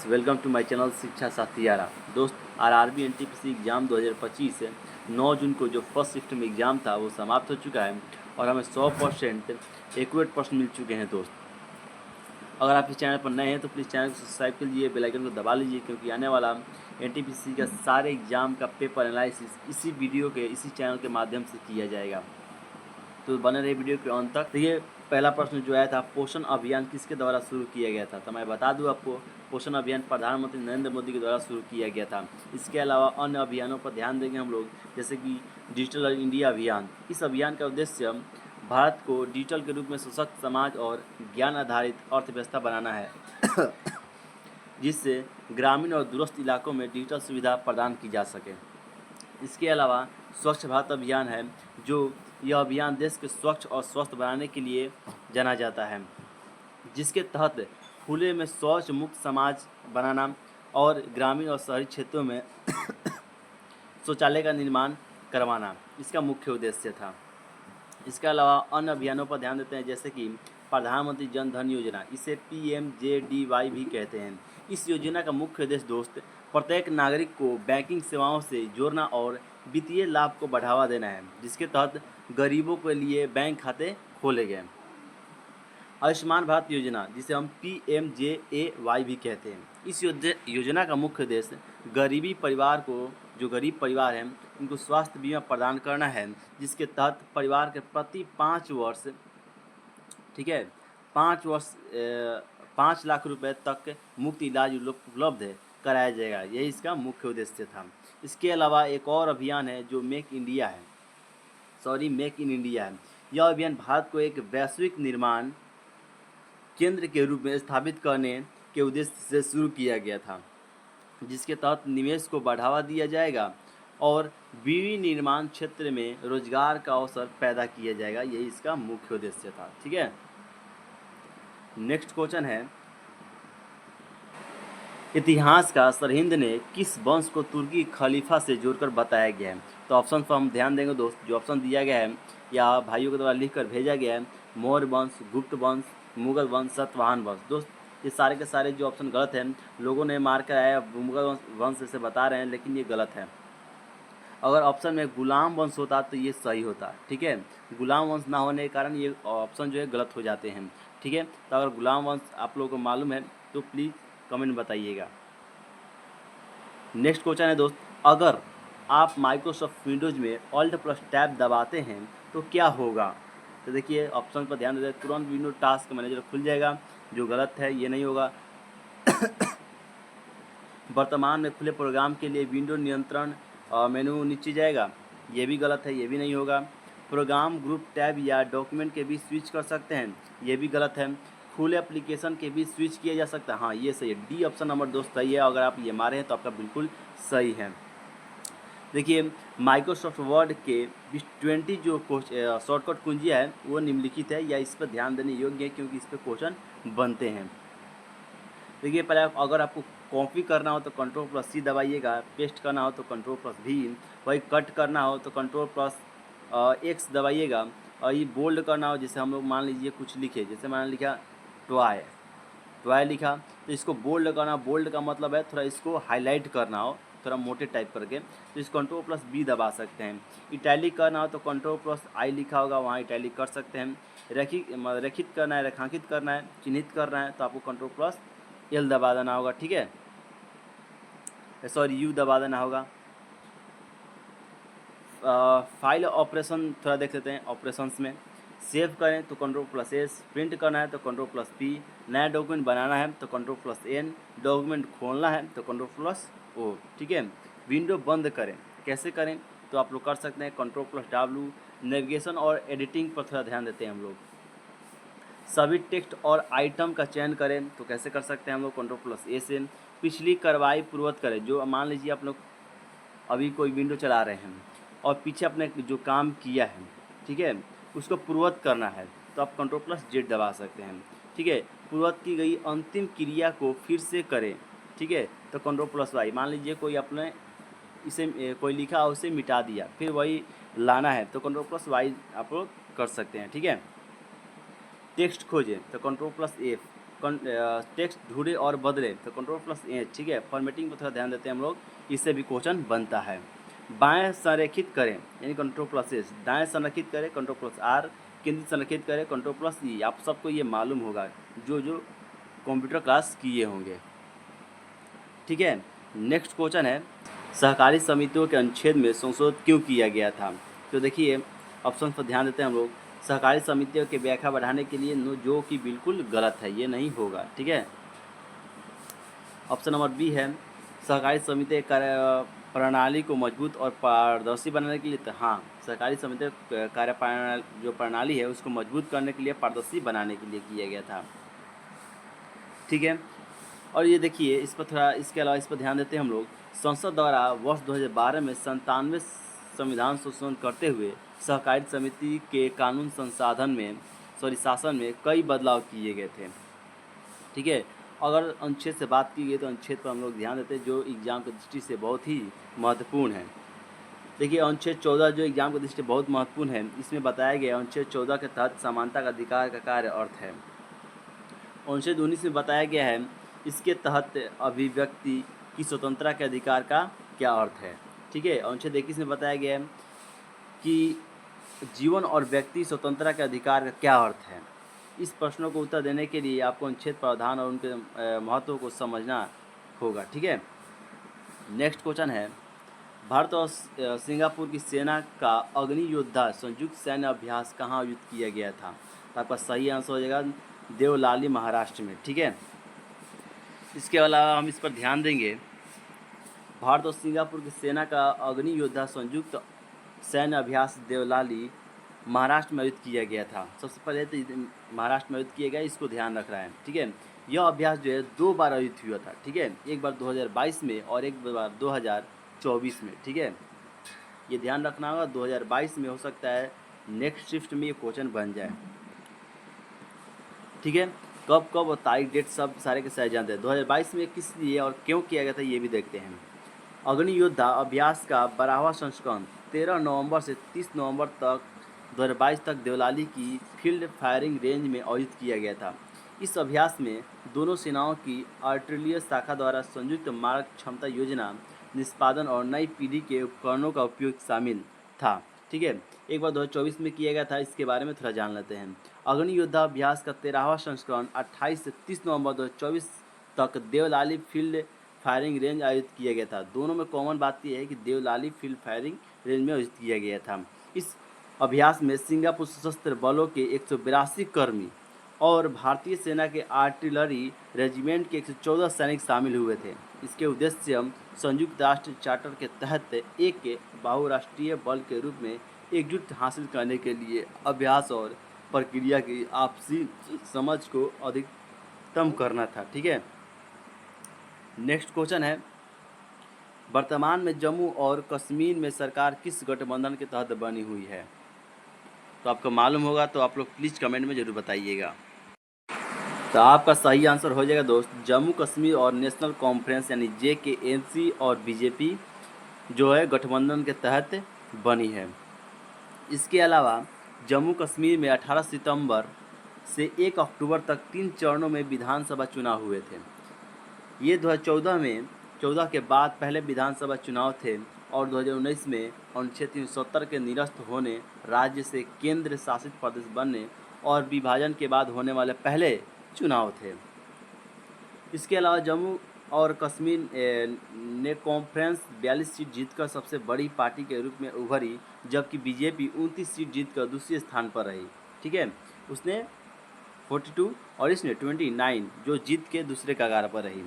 Welcome to my channel शिक्षा साथी यारा। दोस्त, आरआरबी एनटीपीसी एग्ज़ाम 2025 9 जून को जो फर्स्ट शिफ्ट में एग्ज़ाम था वो समाप्त हो चुका है और हमें 100% एक्यूरेट प्रश्न मिल चुके हैं। दोस्त, अगर आप इस चैनल पर नए हैं तो प्लीज़ चैनल को सब्सक्राइब कर लीजिए, बेल आइकन को दबा लीजिए, क्योंकि आने वाला एनटीपीसी का सारे एग्ज़ाम का पेपर एनालिसिस इसी वीडियो के इसी चैनल के माध्यम से किया जाएगा। तो बने रहे वीडियो के अंत तक। तो ये पहला प्रश्न जो आया था, पोषण अभियान किसके द्वारा शुरू किया गया था? तो मैं बता दूं आपको, पोषण अभियान प्रधानमंत्री नरेंद्र मोदी के द्वारा शुरू किया गया था। इसके अलावा अन्य अभियानों पर ध्यान देंगे हम लोग, जैसे कि डिजिटल इंडिया अभियान। इस अभियान का उद्देश्य भारत को डिजिटल के रूप में सशक्त समाज और ज्ञान आधारित अर्थव्यवस्था बनाना है जिससे ग्रामीण और दूरस्थ इलाकों में डिजिटल सुविधा प्रदान की जा सके। इसके अलावा स्वच्छ भारत अभियान है, जो यह अभियान देश को स्वच्छ और स्वस्थ बनाने के लिए जाना जाता है, जिसके तहत खुले में शौच मुक्त समाज बनाना और ग्रामीण और शहरी क्षेत्रों में शौचालय का निर्माण करवाना इसका मुख्य उद्देश्य था। इसके अलावा अन्य अभियानों पर ध्यान देते हैं, जैसे कि प्रधानमंत्री जन धन योजना, इसे PMJDY भी कहते हैं। इस योजना का मुख्य उद्देश्य दोस्त प्रत्येक नागरिक को बैंकिंग सेवाओं से जोड़ना और वित्तीय लाभ को बढ़ावा देना है, जिसके तहत गरीबों के लिए बैंक खाते खोले गए। आयुष्मान भारत योजना, जिसे हम PMJAY भी कहते हैं, इस योजना का मुख्य उद्देश्य गरीबी परिवार को, जो गरीब परिवार हैं उनको स्वास्थ्य बीमा प्रदान करना है, जिसके तहत परिवार के प्रति 5 वर्ष, ठीक है, 5 लाख रुपए तक मुफ्त इलाज उपलब्ध कराया जाएगा। यही इसका मुख्य उद्देश्य था। इसके अलावा एक और अभियान है जो मेक इन इंडिया है। यह अभियान भारत को एक वैश्विक निर्माण केंद्र के रूप में स्थापित करने के उद्देश्य से शुरू किया गया था, जिसके तहत निवेश को बढ़ावा दिया जाएगा और विनिर्माण क्षेत्र में रोजगार का अवसर पैदा किया जाएगा। यही इसका मुख्य उद्देश्य था। ठीक है, नेक्स्ट क्वेश्चन है, इतिहास का सरहिंद ने किस वंश को तुर्की खलीफा से जोड़कर बताया गया है? तो ऑप्शन पर हम ध्यान देंगे दोस्त। जो ऑप्शन दिया गया है या भाइयों के द्वारा लिखकर भेजा गया है, मौर्य वंश, गुप्त वंश, मुगल वंश, सातवाहन वंश। दोस्त, ये सारे के सारे जो ऑप्शन गलत हैं, लोगों ने मार कर आया मुगल वंश से बता रहे हैं, लेकिन ये गलत है। अगर ऑप्शन में गुलाम वंश होता तो ये सही होता। ठीक है, गुलाम वंश ना होने के कारण ये ऑप्शन जो है गलत हो जाते हैं। ठीक है, तो अगर गुलाम वंश आप लोगों को मालूम है तो प्लीज़ कमेंट बताइएगा। नेक्स्ट क्वेश्चन है दोस्त, अगर आप माइक्रोसॉफ्ट विंडोज़ में Alt+Tab दबाते हैं तो क्या होगा? तो देखिए ऑप्शन पर ध्यान देते, तुरंत विंडो टास्क मैनेजर खुल जाएगा, जो गलत है, ये नहीं होगा। वर्तमान में खुले प्रोग्राम के लिए विंडो नियंत्रण मेनू नीचे जाएगा, ये भी गलत है, ये भी नहीं होगा। प्रोग्राम ग्रुप टैब या डॉक्यूमेंट के बीच स्विच कर सकते हैं, ये भी गलत है। खुले एप्लीकेशन के बीच स्विच किया जा सकता है, हाँ ये सही है। डी ऑप्शन नंबर दोस्त सही है। अगर आप ये मारे हैं तो आपका बिल्कुल सही है। देखिए माइक्रोसॉफ्ट वर्ड के 20 जो शॉर्टकट कुंजियाँ है वो निम्नलिखित है, या इस पर ध्यान देने योग्य है, क्योंकि इस पर क्वेश्चन बनते हैं। देखिए पहले अगर आपको कॉपी करना हो तो Ctrl+C दबाइएगा, पेस्ट करना हो तो Ctrl+V, वही कट करना हो तो Ctrl+X दबाइएगा, और ये बोल्ड करना हो, जैसे हम लोग मान लीजिए कुछ लिखे, जैसे मैंने लिखा टॉय लिखा, तो इसको बोल्ड करना। बोल्ड का मतलब है थोड़ा इसको हाईलाइट करना हो, थोड़ा मोटे टाइप करके, तो इस Ctrl+B दबा सकते हैं। इटैलिक करना हो तो Ctrl+I लिखा होगा, वहाँ इटैलिक कर सकते हैं। रेखित करना है, रेखांकित करना है, चिन्हित करना है, तो आपको Ctrl+L दबा देना होगा। ठीक है, सॉरी U दबा देना होगा। फाइल ऑपरेशन थोड़ा देख लेते हैं। ऑपरेशंस में सेव करें तो Ctrl+S, प्रिंट करना है तो Ctrl+P, नया डॉक्यूमेंट बनाना है तो Ctrl+N, डॉक्यूमेंट खोलना है तो Ctrl+O। ठीक है, विंडो बंद करें, कैसे करें तो आप लोग कर सकते हैं Ctrl+W। नेविगेशन और एडिटिंग पर थोड़ा ध्यान देते हैं हम लोग। सभी टेक्स्ट और आइटम का चयन करें तो कैसे कर सकते हैं हम लोग Ctrl+A से। पिछली कार्रवाई पूर्ववत करें, जो मान लीजिए आप लोग अभी कोई विंडो चला रहे हैं और पीछे अपने जो काम किया है, ठीक है, उसको पूर्ववत करना है तो आप Ctrl+Z दबा सकते हैं। ठीक है, पूर्ववत की गई अंतिम क्रिया को फिर से करें, ठीक है, तो Ctrl+Y। मान लीजिए कोई अपने इसे कोई लिखा उसे मिटा दिया, फिर वही लाना है तो Ctrl+Y आप लोग कर सकते हैं। ठीक है, टेक्स्ट खोजें तो Ctrl+F, टेक्स्ट ढूंढे और बदले तो कंट्रोल प्लस एच, ठीक है। फॉर्मेटिंग पर थोड़ा ध्यान देते हैं हम लोग, इससे भी क्वेश्चन बनता है। बाएं संरेखित करें यानी कंट्रोल प्लस एस, दाएं संरेखित करें कंट्रोल प्लस आर, केंद्रित संरेखित करें कंट्रोल प्लस ई। आप सबको ये मालूम होगा जो जो कंप्यूटर क्लास किए होंगे, ठीक है। नेक्स्ट क्वेश्चन है, सहकारी समितियों के अनुच्छेद में संशोधन क्यों किया गया था? तो देखिए ऑप्शन पर ध्यान देते हैं हम लोग। सहकारी समितियों की व्याख्या बढ़ाने के लिए, जो कि बिल्कुल गलत है, ये नहीं होगा, ठीक है। ऑप्शन नंबर बी है, सहकारी समिति कार्य प्रणाली को मजबूत और पारदर्शी बनाने के लिए। तो हाँ, सहकारी समिति कार्य जो प्रणाली है उसको मजबूत करने के लिए, पारदर्शी बनाने के लिए किया गया था, ठीक है। और ये देखिए इस पर थोड़ा, इसके अलावा इस पर ध्यान देते हैं हम लोग। संसद द्वारा वर्ष 2012 में 97 संविधान संशोधन करते हुए सहकारी समिति के कानून शासन में कई बदलाव किए गए थे, ठीक है। अगर अनुच्छेद से बात की गई तो अनुच्छेद पर हम लोग ध्यान देते हैं जो एग्जाम की दृष्टि से बहुत ही महत्वपूर्ण है। देखिए अनुच्छेद 14 जो एग्जाम की दृष्टि से बहुत महत्वपूर्ण है, इसमें बताया गया अनुच्छेद 14 के तहत समानता का अधिकार का कार्य अर्थ है। अनुच्छेद 19 में बताया गया है इसके तहत अभिव्यक्ति की स्वतंत्रता के अधिकार का क्या अर्थ है, ठीक है। अनुच्छेद 21 में बताया गया है कि जीवन और व्यक्ति स्वतंत्रता के अधिकार का क्या अर्थ है। इस प्रश्नों को उत्तर देने के लिए आपको अनुच्छेद प्रावधान और उनके महत्व को समझना होगा, ठीक है। नेक्स्ट क्वेश्चन है, भारत और सिंगापुर की सेना का अग्नि योद्धा संयुक्त सैन्य अभ्यास कहाँ आयोजित किया गया था? तो आपका सही आंसर हो जाएगा देवलाली, महाराष्ट्र में, ठीक है। इसके अलावा हम इस पर ध्यान देंगे, भारत और सिंगापुर की सेना का अग्नि योद्धा संयुक्त सैन्य अभ्यास देवलाली, महाराष्ट्र में आयोजित किया गया था। सबसे पहले तो महाराष्ट्र में आयोजित किया गया, इसको ध्यान रख रहा है, ठीक है। यह अभ्यास जो है 2 बार आयोजित हुआ था, ठीक है। एक बार 2022 में और एक बार 2024 में, ठीक है। ये ध्यान रखना होगा, 2022 में हो सकता है नेक्स्ट शिफ्ट में ये क्वेश्चन बन जाए, ठीक है। कब कब और तारीख डेट सब सारे के सारे जानते हैं। 2022 में किस लिए और क्यों किया गया था ये भी देखते हैं। अग्नि योद्धा अभ्यास का 12वां संस्करण 13 नवंबर से 30 नवंबर तक 2022 तक देवलाली की फील्ड फायरिंग रेंज में आयोजित किया गया था। इस अभ्यास में दोनों सेनाओं की आर्टिलरी शाखा द्वारा संयुक्त मारक क्षमता योजना निष्पादन और नई पीढ़ी के उपकरणों का उपयोग शामिल था, ठीक है। एक बार 2024 में किया गया था, इसके बारे में थोड़ा जान लेते हैं। अग्नि योद्धा अभ्यास का 13वां संस्करण 28 से 30 नवंबर 2024 तक देवलाली फील्ड फायरिंग रेंज आयोजित किया गया था। दोनों में कॉमन बात यह है कि देवलाली फील्ड फायरिंग रेंज में आयोजित किया गया था। इस अभ्यास में सिंगापुर सशस्त्र बलों के 182 कर्मी और भारतीय सेना के आर्टिलरी रेजिमेंट के 114 सैनिक शामिल हुए थे। इसके उद्देश्य संयुक्त राष्ट्र चार्टर के तहत एक बहुराष्ट्रीय बल के रूप में एकजुट हासिल करने के लिए अभ्यास और प्रक्रिया की आपसी समझ को अधिकतम करना था, ठीक है। नेक्स्ट क्वेश्चन है, वर्तमान में जम्मू और कश्मीर में सरकार किस गठबंधन के तहत बनी हुई है? तो आपको मालूम होगा तो आप लोग प्लीज़ कमेंट में ज़रूर बताइएगा। तो आपका सही आंसर हो जाएगा दोस्त, जम्मू कश्मीर और नेशनल कॉन्फ्रेंस यानी JKNC और BJP जो है गठबंधन के तहत बनी है। इसके अलावा जम्मू कश्मीर में 18 सितंबर से 1 अक्टूबर तक 3 चरणों में विधानसभा चुनाव हुए थे। ये 2014 के बाद पहले विधानसभा चुनाव थे और 2019 में अनुच्छेद 370 के निरस्त होने, राज्य से केंद्र शासित प्रदेश बनने और विभाजन के बाद होने वाले पहले चुनाव थे। इसके अलावा जम्मू और कश्मीर ने कॉन्फ्रेंस 42 सीट जीतकर सबसे बड़ी पार्टी के रूप में उभरी, जबकि BJP 29 सीट जीतकर दूसरे स्थान पर रही, ठीक है। उसने 42 और इसने 29 जो जीत के दूसरे कगार पर रही।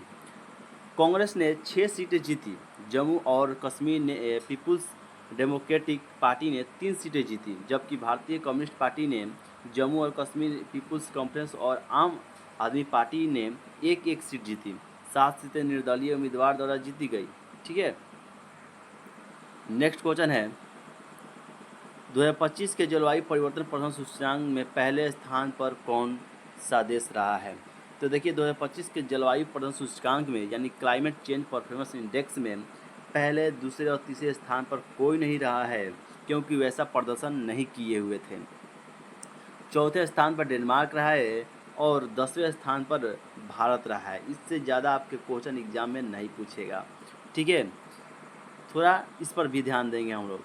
कांग्रेस ने 6 सीटें जीती। जम्मू और कश्मीर ने पीपुल्स डेमोक्रेटिक पार्टी ने 3 सीटें जीती, जबकि भारतीय कम्युनिस्ट पार्टी ने, जम्मू और कश्मीर पीपुल्स कॉन्फ्रेंस और आम आदमी पार्टी ने 1-1 सीट जीती। 7 सीटें निर्दलीय उम्मीदवार द्वारा जीती गई, ठीक है। नेक्स्ट क्वेश्चन है, 2025 के जलवायु परिवर्तन प्रदर्शन सूचकांक में पहले स्थान पर कौन सा देश रहा है? तो देखिए 2025 के जलवायु प्रदर्शन सूचकांक में यानी क्लाइमेट चेंज परफॉर्मेंस इंडेक्स में पहले, दूसरे और तीसरे स्थान पर कोई नहीं रहा है, क्योंकि वैसा प्रदर्शन नहीं किए हुए थे। चौथे स्थान पर डेनमार्क रहा है, और 10वें स्थान पर भारत रहा है। इससे ज़्यादा आपके क्वेश्चन एग्जाम में नहीं पूछेगा, ठीक है। थोड़ा इस पर भी ध्यान देंगे हम लोग।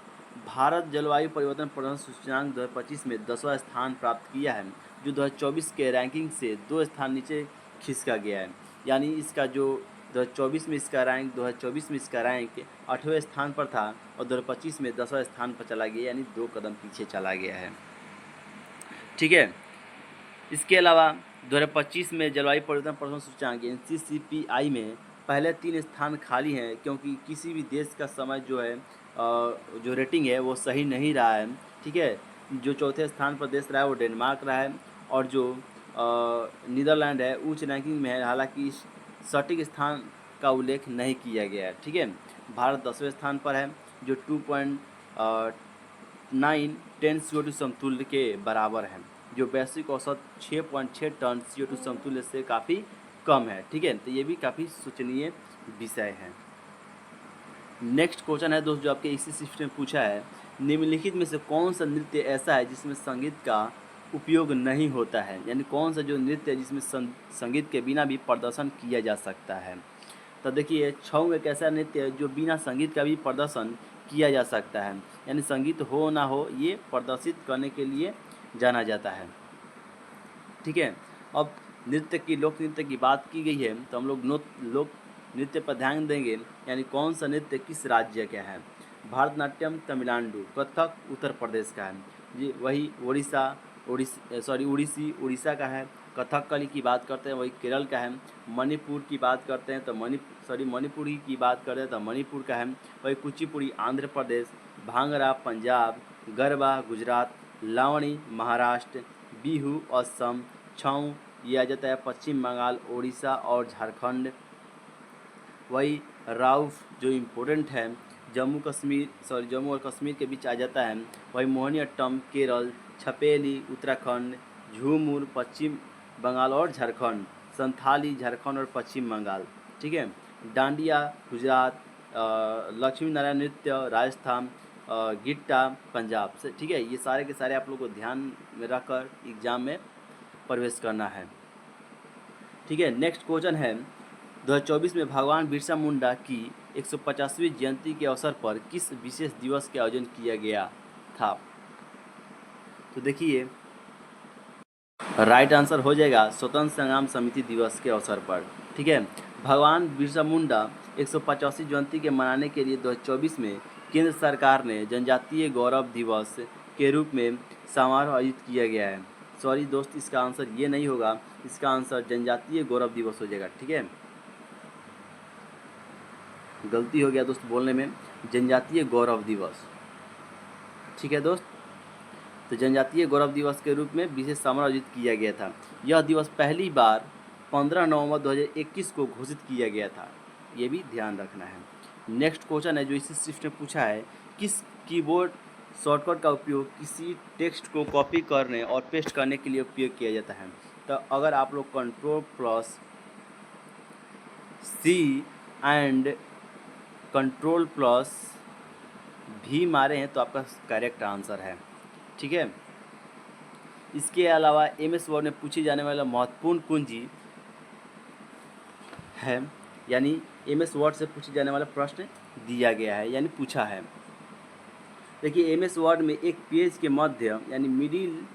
भारत जलवायु परिवर्तन प्रदर्शन सूचकांक 2025 में 10वां स्थान प्राप्त किया है, जो 2024 के रैंकिंग से 2 स्थान नीचे खिसका गया है। यानी इसका जो 2024 में इसका रैंक 2024 में इसका रैंक 8वें स्थान पर था और 2025 में 10वां स्थान पर चला गया, यानी 2 कदम पीछे चला गया है, ठीक है। इसके अलावा 2025 में जलवायु परिवर्तन प्रदर्शन सूचकांक NCCPI में पहले 3 स्थान खाली हैं, क्योंकि किसी भी देश का समय जो है जो रेटिंग है वो सही नहीं रहा है, ठीक है। जो चौथे स्थान पर देश रहा है वो डेनमार्क रहा है, और जो नीदरलैंड है उच्च रैंकिंग में है, हालांकि इस सटीक स्थान का उल्लेख नहीं किया गया है, ठीक है। भारत 10वें स्थान पर है, जो 2.9 टन CO2 समतुल्य के बराबर है, जो वैश्विक औसत 6.6 टन CO2 समतुल्य से काफ़ी कम है, ठीक है। तो ये भी काफ़ी सोचनीय विषय है। नेक्स्ट क्वेश्चन है दोस्त, जो आपके इसी शिफ्ट में पूछा है, निम्नलिखित में से कौन सा नृत्य ऐसा है जिसमें संगीत का उपयोग नहीं होता है, यानी कौन सा जो नृत्य है जिसमें संगीत के बिना भी प्रदर्शन किया जा सकता है। तो देखिए, छऊ एक ऐसा नृत्य है जो बिना संगीत का भी प्रदर्शन किया जा सकता है, यानी संगीत हो ना हो ये प्रदर्शित करने के लिए जाना जाता है, ठीक है। अब नृत्य की लोक नृत्य की बात की गई है, तो हम लोग लोक नृत्य पर ध्यान देंगे, यानी कौन सा नृत्य किस राज्य का है। भरतनाट्यम तमिलनाडु, कथक उत्तर प्रदेश का है जी, वही उड़ीसी उड़ीसा का है। कथकली की बात करते हैं वही केरल का है। मणिपुर की बात करते हैं तो मणिपुरी की बात करते हैं तो मणिपुर का है। वही कुचिपुड़ी आंध्र प्रदेश, भांगड़ा पंजाब, गरबा गुजरात, लावणी महाराष्ट्र, बिहू असम, छऊ ये आ जाता है पश्चिम बंगाल, उड़ीसा और झारखंड। वही राउफ जो इम्पोर्टेंट है जम्मू और कश्मीर के बीच आ जाता है। वही मोहिनीअट्टम केरल, छपेली उत्तराखंड, झूमुर पश्चिम बंगाल और झारखंड, संथाली झारखंड और पश्चिम बंगाल, ठीक है। डांडिया गुजरात, लक्ष्मी नारायण नृत्य राजस्थान, गिट्टा पंजाब से, ठीक है। ये सारे के सारे आप लोग को ध्यान में रखकर एग्जाम में प्रवेश करना है, ठीक है। नेक्स्ट क्वेश्चन है, 2024 में भगवान बिरसा मुंडा की 150वीं जयंती के अवसर पर किस विशेष दिवस का आयोजन किया गया था। तो देखिए, राइट आंसर हो जाएगा स्वतंत्र संग्राम समिति दिवस के अवसर पर, ठीक है। भगवान बिरसा मुंडा 150वीं जयंती के मनाने के लिए 2024 में केंद्र सरकार ने जनजातीय गौरव दिवस के रूप में समारोह आयोजित किया गया है। सॉरी दोस्त, इसका आंसर ये नहीं होगा, इसका आंसर जनजातीय गौरव दिवस हो जाएगा, ठीक है। गलती हो गया दोस्त बोलने में, जनजातीय गौरव दिवस, ठीक है दोस्त। तो जनजातीय गौरव दिवस के रूप में विशेष समारोह आयोजित किया गया था। यह दिवस पहली बार 15 नवंबर 2021 को घोषित किया गया था, ये भी ध्यान रखना है। नेक्स्ट क्वेश्चन है जो इसी शिफ्ट में पूछा है, किस कीबोर्ड शॉर्टकट का उपयोग किसी टेक्स्ट को कॉपी करने और पेस्ट करने के लिए उपयोग किया जाता है। तो अगर आप लोग Ctrl+C एंड Ctrl+V मारे हैं तो आपका करेक्ट आंसर है, ठीक है। इसके अलावा MS वर्ड में पूछी जाने वाला महत्वपूर्ण कुंजी है, यानी MS वर्ड से पूछे जाने वाला प्रश्न दिया गया है, यानी पूछा है। देखिए, MS वर्ड में एक पेज के मध्य यानी मिडिल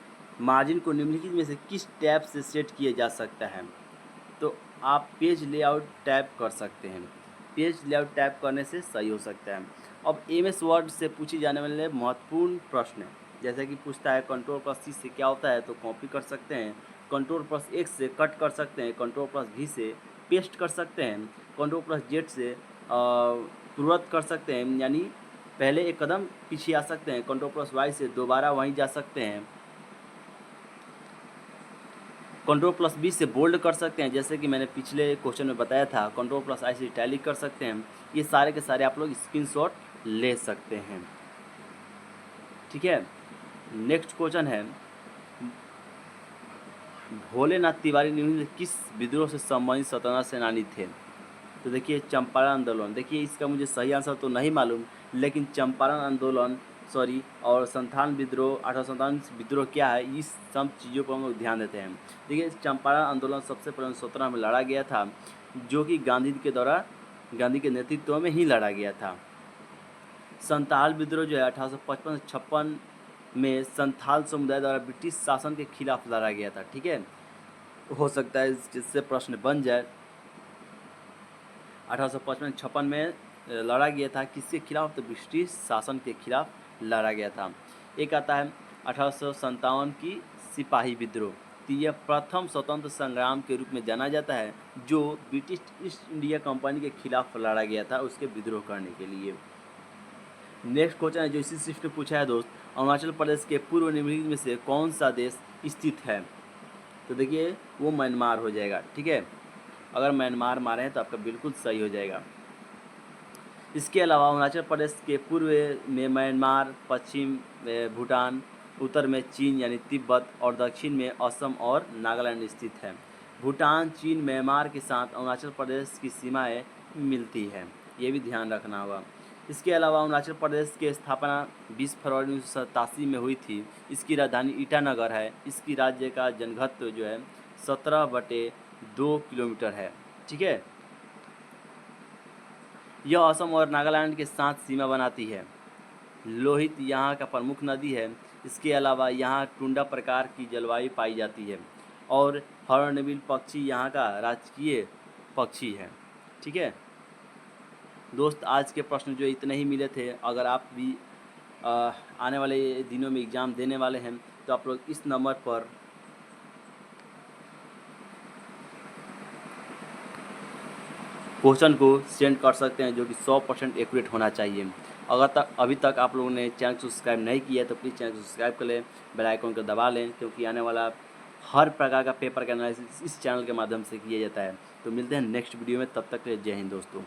मार्जिन को निम्नलिखित में से किस टैब से सेट किया जा सकता है। तो आप पेज लेआउट टैब कर सकते हैं, पेज लेआउट टैब करने से सही हो सकता है। अब MS वर्ड से पूछी जाने वाले महत्वपूर्ण प्रश्न जैसे कि पूछता है Ctrl+C से क्या होता है, तो कॉपी कर सकते हैं। Ctrl+X से कट कर सकते हैं। Ctrl+V से पेस्ट कर सकते हैं। Ctrl+Z से तुरंत कर सकते हैं, यानी पहले एक कदम पीछे आ सकते हैं। Ctrl+Y से दोबारा वहीं जा सकते हैं। Ctrl+B से बोल्ड कर सकते हैं, जैसे कि मैंने पिछले क्वेश्चन में बताया था। Ctrl+I से इटैलिक कर सकते हैं। ये सारे के सारे आप लोग स्क्रीनशॉट ले सकते हैं, ठीक है। नेक्स्ट क्वेश्चन है, भोलेनाथ तिवारी निम्नलिखित किस विद्रोह से संबंधित स्वतंत्रता सेनानी थे। तो देखिए, चंपारण आंदोलन। देखिए, इसका मुझे सही आंसर तो नहीं मालूम, लेकिन चंपारण आंदोलन सॉरी और संथाल विद्रोह 1857 विद्रोह क्या है, इस सब चीज़ों पर हम लोग ध्यान देते हैं। देखिए चंपारण आंदोलन सबसे पहले 17 में लड़ा गया था, जो कि गांधी के नेतृत्व में ही लड़ा गया था। संथाल विद्रोह जो है 1855 से 56 में संथाल समुदाय द्वारा ब्रिटिश शासन के खिलाफ लड़ा गया था। ठीक है, हो सकता है जिससे प्रश्न बन जाए। 1855-56 में लड़ा गया था, किसके खिलाफ, तो ब्रिटिश शासन के खिलाफ लड़ा गया था। एक आता है 1857 की सिपाही विद्रोह। तो यह प्रथम स्वतंत्र संग्राम के रूप में जाना जाता है, जो ब्रिटिश ईस्ट इंडिया कंपनी के खिलाफ लड़ा गया था उसके विद्रोह करने के लिए। नेक्स्ट क्वेश्चन है जो इसी शिफ्ट में पूछा है दोस्त, अरुणाचल प्रदेश के पूर्व निम्नलिखित में से कौन सा देश स्थित है, तो देखिए वो म्यांमार हो जाएगा। ठीक है, अगर म्यांमार मारे हैं तो आपका बिल्कुल सही हो जाएगा। इसके अलावा अरुणाचल प्रदेश के पूर्व में म्यांमार, पश्चिम में भूटान, उत्तर में चीन यानी तिब्बत और दक्षिण में असम और नागालैंड स्थित है। भूटान, चीन, म्यांमार के साथ अरुणाचल प्रदेश की सीमाएं मिलती है, ये भी ध्यान रखना होगा। इसके अलावा अरुणाचल प्रदेश की स्थापना 20 फरवरी 1987 में हुई थी। इसकी राजधानी ईटानगर है। इसकी राज्य का जनघनत्व जो है 17/2 किलोमीटर है। ठीक है, यह असम और नागालैंड के साथ सीमा बनाती है। लोहित यहाँ का प्रमुख नदी है। इसके अलावा यहाँ टुंडा प्रकार की जलवायु पाई जाती है और हॉर्नबिल पक्षी यहाँ का राजकीय पक्षी है। ठीक है दोस्त, आज के प्रश्न जो इतने ही मिले थे। अगर आप भी आने वाले दिनों में एग्ज़ाम देने वाले हैं तो आप लोग इस नंबर पर क्वेश्चन को सेंड कर सकते हैं, जो कि 100% एक्यूरेट होना चाहिए। अगर अभी तक आप लोगों ने चैनल को सब्सक्राइब नहीं किया है तो प्लीज़ चैनल को सब्सक्राइब कर लें, बेल आइकन को दबा लें, क्योंकि आने वाला हर प्रकार का पेपर का एनालिसिस इस चैनल के माध्यम से किया जाता है। तो मिलते हैं नेक्स्ट वीडियो में, तब तक के लिए जय हिंद दोस्तों।